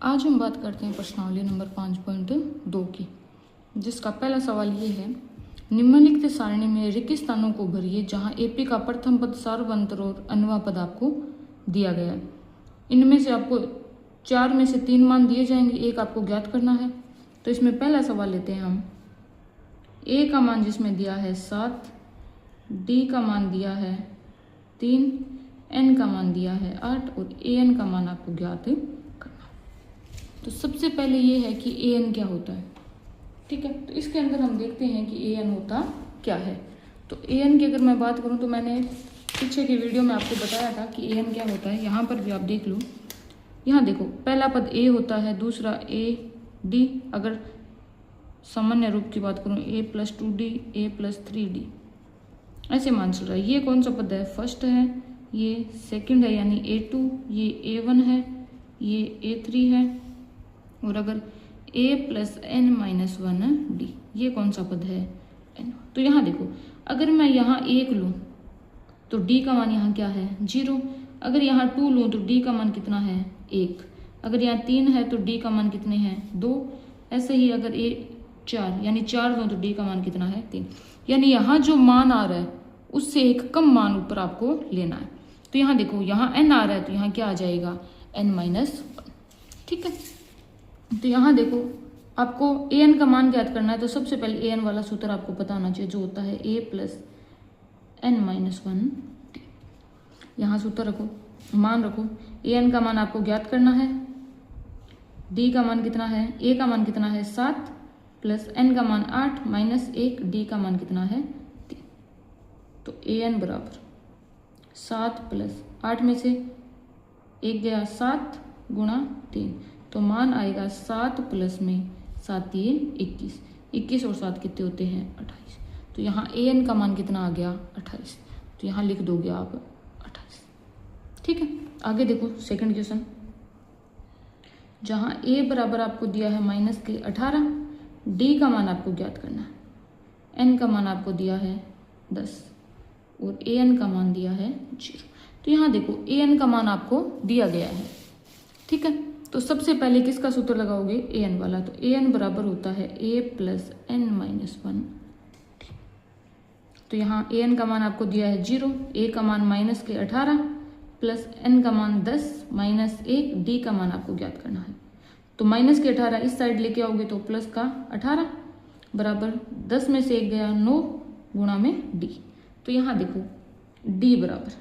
आज हम बात करते हैं प्रश्नावली नंबर 5.2 की, जिसका पहला सवाल ये है, निम्नलिखित सारणी में रिक्त स्थानों को भरिए जहां एपी का प्रथम पद सार्वभौमांतर और अन्वय पद आपको दिया गया है। इनमें से आपको 4 में से 3 मान दिए जाएंगे, एक आपको ज्ञात करना है। तो इसमें पहला सवाल लेते हैं हम। ए का मान जिसमें दिया है 7, डी का मान दिया है 3, एन का मान दिया है 8 और ए एन का मान आपको ज्ञात करना है। तो सबसे पहले ये है कि ए एन क्या होता है। ठीक है, तो इसके अंदर हम देखते हैं कि ए एन होता क्या है। तो ए एन की अगर मैं बात करूं तो मैंने पीछे की वीडियो में आपको बताया था कि ए एन क्या होता है। यहाँ पर भी आप देख लो, यहाँ देखो पहला पद ए होता है, दूसरा ए डी, अगर सामान्य रूप की बात करूं a + 2d a + 3d, ऐसे मान चल रहा है। ये कौन सा पद है? फर्स्ट है, ये सेकंड है यानी a2, ये a1 है, ये a3 है, और अगर a + n-1d, ये कौन सा पद है? n। तो यहाँ देखो, अगर मैं यहाँ 1 लूँ तो d का मान यहाँ क्या है? 0। अगर यहाँ 2 लूँ तो d का मान कितना है? 1। अगर यहाँ 3 है तो d का मान कितने हैं? 2। ऐसे ही अगर a 4 यानी 4 लूँ तो d का मान कितना है? 3। यानी यहाँ जो मान आ रहा है उससे एक कम मान ऊपर आपको लेना है। तो यहाँ देखो, यहाँ n आ रहा है तो यहाँ क्या आ जाएगा? n-1। ठीक है, तो यहाँ देखो आपको ए एन का मान ज्ञात करना है। तो सबसे पहले ए एन वाला सूत्र आपको पता होना चाहिए, जो होता है a + n-1d। यहाँ सूत्र रखो, मान रखो। ए एन का मान आपको ज्ञात करना है। डी का मान कितना है? ए का मान कितना है? 7 + n का मान 8 - 1, डी का मान कितना है? 3। तो ए एन बराबर 7 + 8 में से 1 गया 7 × 3, तो मान आएगा 7 + में 7 ये 21। 21 और 7 कितने होते हैं? 28। तो यहाँ ए एन का मान कितना आ गया? 28। तो यहाँ लिख दोगे आप 28। ठीक है, आगे देखो सेकंड क्वेश्चन, जहाँ a बराबर आपको दिया है -18, d का मान आपको ज्ञात करना है, n का मान आपको दिया है 10 और a n का मान दिया है 0। तो यहाँ देखो a n का मान आपको दिया गया है। ठीक है, तो सबसे पहले किसका सूत्र लगाओगे? a n वाला। तो a n बराबर होता है a + n-1। तो यहाँ a n का मान आपको दिया है 0, a का मान -18 + n का मान 10 - 1, d का मान आपको ज्ञात करना है। तो -18 इस साइड लेके आओगे तो +18 बराबर 10 में से 1 गया 9 गुणा में d। तो यहाँ देखो d बराबर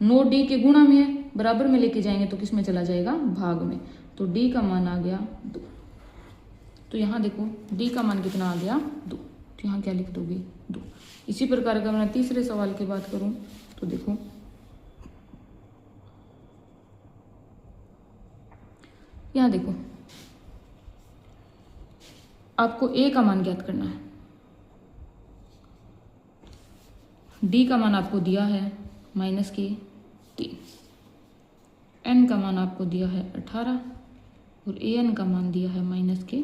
9d के गुणा में है, बराबर में लेके जाएंगे तो किस में चला जाएगा? भाग में। तो d का मान आ गया 2। तो यहाँ देखो d का मान कितना आ गया? 2। तो यहाँ क्या लिख दोगे? 2। इसी प्रकार अगर मैं तीसरे सवाल की बात करूं तो देखो, यहाँ देखो आपको a का मान ज्ञात करना है। d का मान आपको दिया है -3, n का मान आपको दिया है 18 और a n का मान दिया है -5।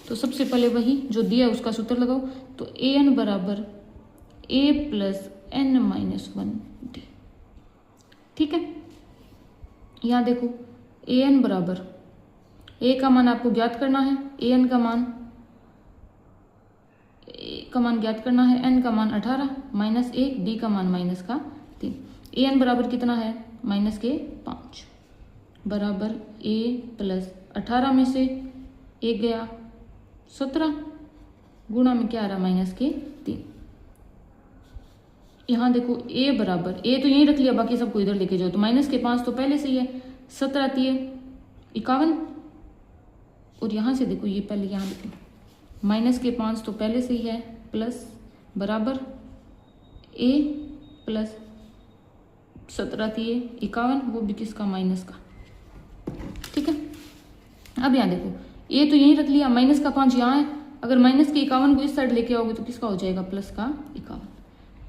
तो सबसे पहले वही जो दिया है उसका सूत्र लगाओ। तो a n बराबर a + n-1d। ठीक है, यहाँ देखो a n बराबर a का मान आपको ज्ञात करना है, a n का मान ज्ञात करना है, n का मान 18 - 1, d का मान -3। a n बराबर कितना है? -5 बराबर a + 18 में से 1 गया 17 गुणा में क्या आ रहा? -3। यहाँ देखो a बराबर, a तो यहीं रख लिया, बाकी सबको इधर लेके जाओ। तो -5 तो पहले से ही है, 17 × 3 = 51, और यहाँ से देखो ये पहले यहाँ लिख लो, -5 तो पहले से ही है, प्लस बराबर a + 17 × 3 = 51, वो भी किसका? माइनस का। ठीक है, अब यहाँ देखो a तो यहीं रख लिया, -5 यहाँ है, अगर -51 को इस साइड लेके आओगे तो किसका हो जाएगा? प्लस का 51।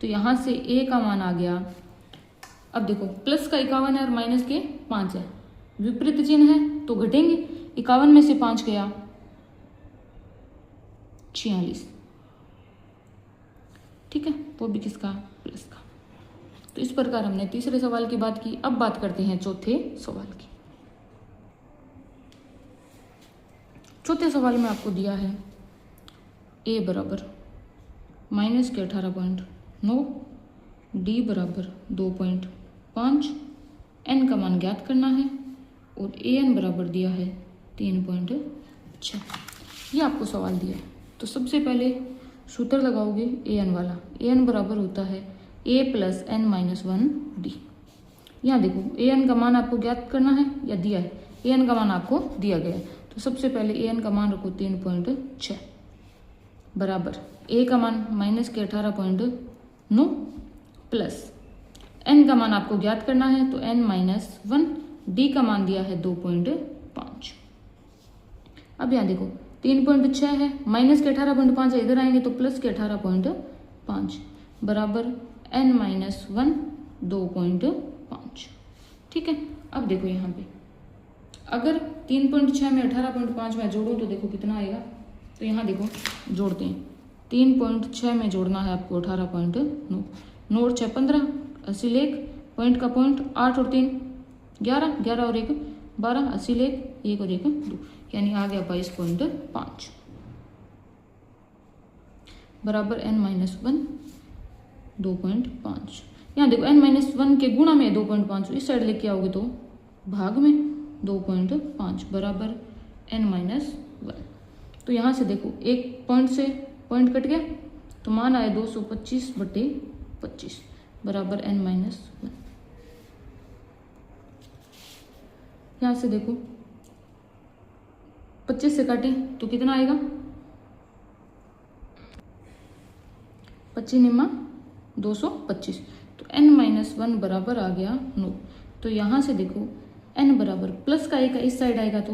तो यहाँ से a का मान आ गया। अब देखो प्लस का 51 है और -5 है, विपरीत चिन्ह है तो घटेंगे। 51 में से 5 गया 46। ठीक है, वो भी किसका? प्लस का। तो इस प्रकार हमने तीसरे सवाल की बात की। अब बात करते हैं चौथे सवाल की। चौथे सवाल में आपको दिया है ए बराबर -18.9, डी बराबर 2.5, एन का मान ज्ञात करना है और ए एन बराबर दिया है 3.6। ये आपको सवाल दिया है। तो सबसे पहले सूत्र लगाओगे ए एन वाला। ए एन बराबर होता है ए प्लस एन माइनस 1 डी। यहाँ देखो ए एन का मान आपको ज्ञात करना है या दिया है, ए एन का मान आपको दिया गया है। तो सबसे पहले ए एन का मान रखो 3.6 बराबर ए का मान -18.9 प्लस एन का मान आपको ज्ञात करना है तो एन माइनस 1, डी का मान दिया है 2.5। अब यहाँ देखो 3.6 है, माइनस के 18.5 है, इधर आएंगे तो प्लस के 18.5 बराबर एन माइनस 1 2.5। ठीक है। अब देखो यहाँ पे अगर 3.6 में 18.5 में जोड़ो तो देखो कितना आएगा। तो यहाँ देखो जोड़ते हैं, 3.6 में जोड़ना है आपको 18.9, 9 और 6 15, 80 लेख, पॉइंट का पॉइंट, 8 और 3 11, 11 और 1 12, 80 लेख, 1 और 1 2, यानी आ गया 22.5 बराबर एन माइनस 1 2.5। यहाँ देखो एन माइनस 1 के गुणा में 2.5, इस साइड लेके आओगे तो भाग में 2.5 बराबर एन माइनस 1। तो यहाँ से देखो एक पॉइंट से पॉइंट कट गया तो मान आया 225/25 बराबर एन माइनस 1। यहाँ से देखो 25 से काटें तो कितना आएगा, 25 निम्मा 225, तो n माइनस 1 बराबर आ गया 9। तो यहाँ से देखो n बराबर प्लस का एक इस साइड आएगा तो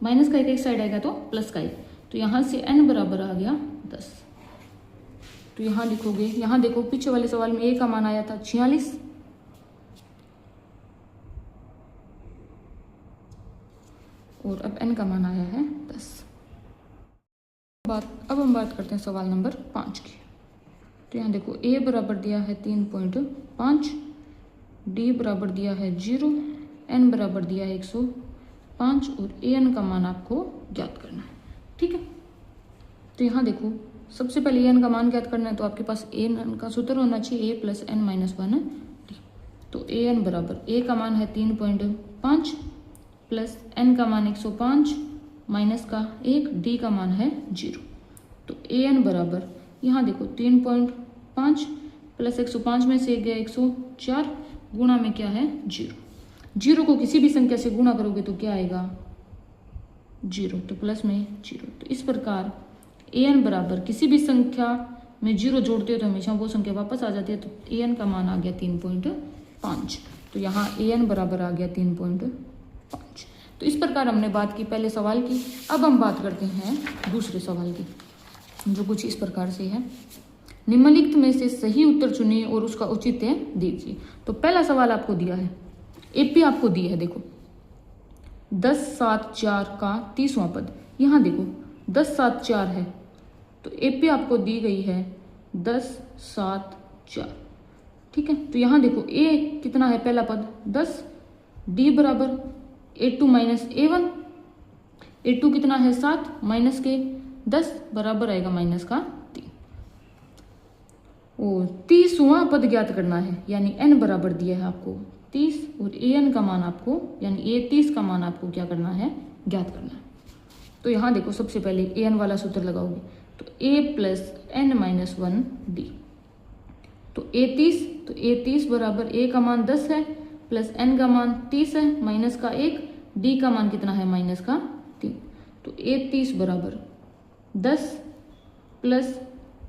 माइनस का एक इस साइड आएगा तो प्लस का एक, तो यहाँ से n बराबर आ गया 10। तो यहाँ लिखोगे, यहाँ देखो पीछे वाले सवाल में a का मान आया था 46 और अब n का मान आया है 10। अब हम बात करते हैं सवाल नंबर 5 की। तो यहाँ देखो a बराबर दिया है 3.5, d बराबर दिया है 0, n बराबर दिया है 105 और an का मान आपको ज्ञात करना है। ठीक है। तो यहाँ देखो सबसे पहले an का मान ज्ञात करना है तो आपके पास an का सूत्र होना चाहिए a plus n minus 1 d। तो an बराबर a का मान है 3.5 प्लस n का मान 105 माइनस का 1, d का मान है 0। तो an बराबर यहाँ देखो 3.5 प्लस 105 में से गया 104 गुणा में क्या है 0। 0 को किसी भी संख्या से गुणा करोगे तो क्या आएगा 0, तो प्लस में 0। तो इस प्रकार an बराबर किसी भी संख्या में 0 जोड़ते हो तो हमेशा वो संख्या वापस आ जाती है। तो an का मान आ गया 3.5। तो यहाँ an बराबर आ गया 3.5। तो इस प्रकार हमने बात की पहले सवाल की। अब हम बात करते हैं दूसरे सवाल की, जो कुछ इस प्रकार से है। निम्नलिखित में से सही उत्तर चुनिए और उसका औचित्य दीजिए। तो पहला सवाल आपको दिया है, एपी आपको दी है, देखो 10 7 4 का 30वां पद। यहाँ देखो 10 7 4 है तो एपी आपको दी गई है 10 7 4। ठीक है। तो यहाँ देखो ए कितना है, पहला पद 10, डी बराबर a2 माइनस a1, a2 कितना है 7 माइनस के 10 बराबर आएगा माइनस का 3। और 30वां पद ज्ञात करना है, यानी n बराबर दिया है आपको 30 और an का मान आपको यानी a30 का मान आपको क्या करना है, ज्ञात करना है। तो यहाँ देखो सबसे पहले an वाला सूत्र लगाओगे तो a plus n minus 1 D. तो a30 बराबर a का मान 10 है प्लस n का मान 30 है माइनस का 1, d का मान कितना है माइनस का 3। तो a30 बराबर 10 प्लस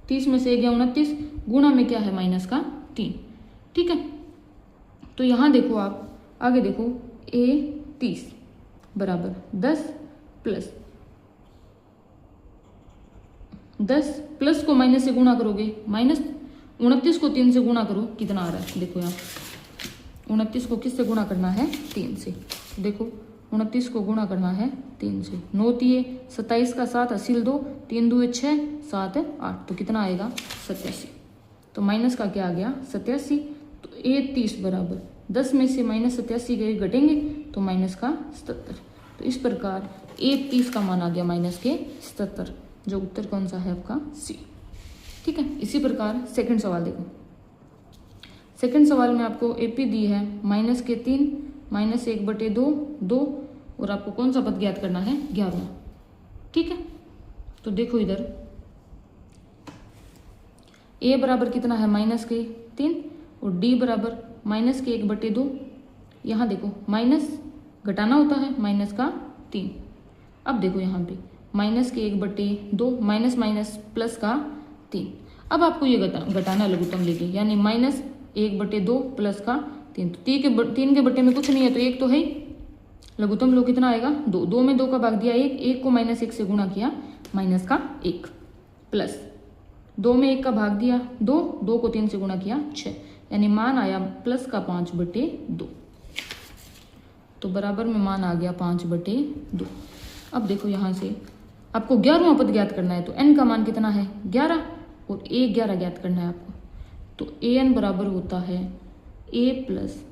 30 में से गया 29 गुणा में क्या है माइनस का 3। ठीक है। तो यहाँ देखो आप आगे देखो a30 बराबर 10 प्लस को माइनस से गुणा करोगे, माइनस 29 को 3 से गुणा करो, कितना आ रहा है देखो यहाँ 29 को किससे गुणा करना है 3 से। देखो 29 को गुणा करना है 3 से, 9 3 27 का 7 हासिल 2, 3 2 6 7 8, तो कितना आएगा 87। तो माइनस का क्या आ गया 87। तो a30 बराबर 10 में से माइनस 87 गए घटेंगे तो माइनस का 77। तो इस प्रकार ए 30 का मान आ गया -77, जो उत्तर कौन सा है आपका सी। ठीक है, इसी प्रकार सेकंड सवाल देखो। सेकंड सवाल में आपको एपी दी है -3 -1/2 2 और आपको कौन सा पद ज्ञात करना है 11। ठीक है, तो देखो इधर ए बराबर कितना है -3 और डी बराबर -1/2। यहाँ देखो माइनस घटाना होता है -3। अब देखो यहाँ पे -1/2 माइनस माइनस प्लस का 3। अब आपको ये घटाना लघुत्तम लेके, यानी -1/2 प्लस का 3। तो 3 के बट्टे में कुछ नहीं है तो 1 तो है ही। लघुत्तम लो कितना आएगा 2, 2 में 2 का भाग दिया 1, 1 को -1 से गुणा किया -1 प्लस 2 में 1 का भाग दिया 2, 2 को 3 से गुणा किया 6, यानी मान आया प्लस का 5/2। तो बराबर में मान आ गया 5/2। अब देखो यहाँ से आपको 11वां पद ज्ञात करना है, तो n का मान कितना है 11 और a 11 ज्ञात करना है आपको। तो an बराबर होता है a +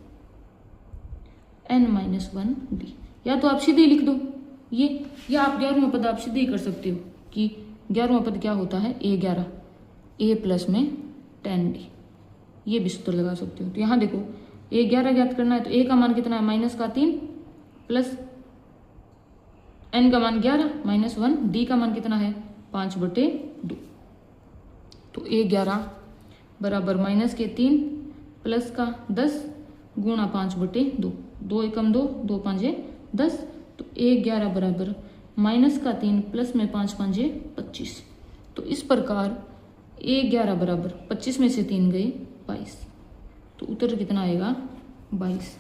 n-1d। या तो आप सीधे ही लिख दो ये, या आप 11वां पद आप सीधे ही कर सकते हो कि 11वां पद क्या होता है a 11, a प्लस में 10d, ये भी सूत्र लगा सकते हो। तो यहाँ देखो a 11 ज्ञात करना है, तो a का मान कितना है -3 प्लस n का मान 11 -1, d का मान कितना है 5/2। तो a 11 बराबर -3 प्लस का 10 गुणा 5/2, 2 एकम 2, 2 5 10। तो a 11 बराबर -3 प्लस में 5 5 25। तो इस प्रकार a 11 बराबर 25 में से 3 गए 22। तो उत्तर कितना आएगा 22।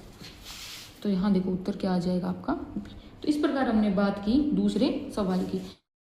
तो यहाँ देखो उत्तर क्या आ जाएगा आपका। तो इस प्रकार हमने बात की दूसरे सवाल की।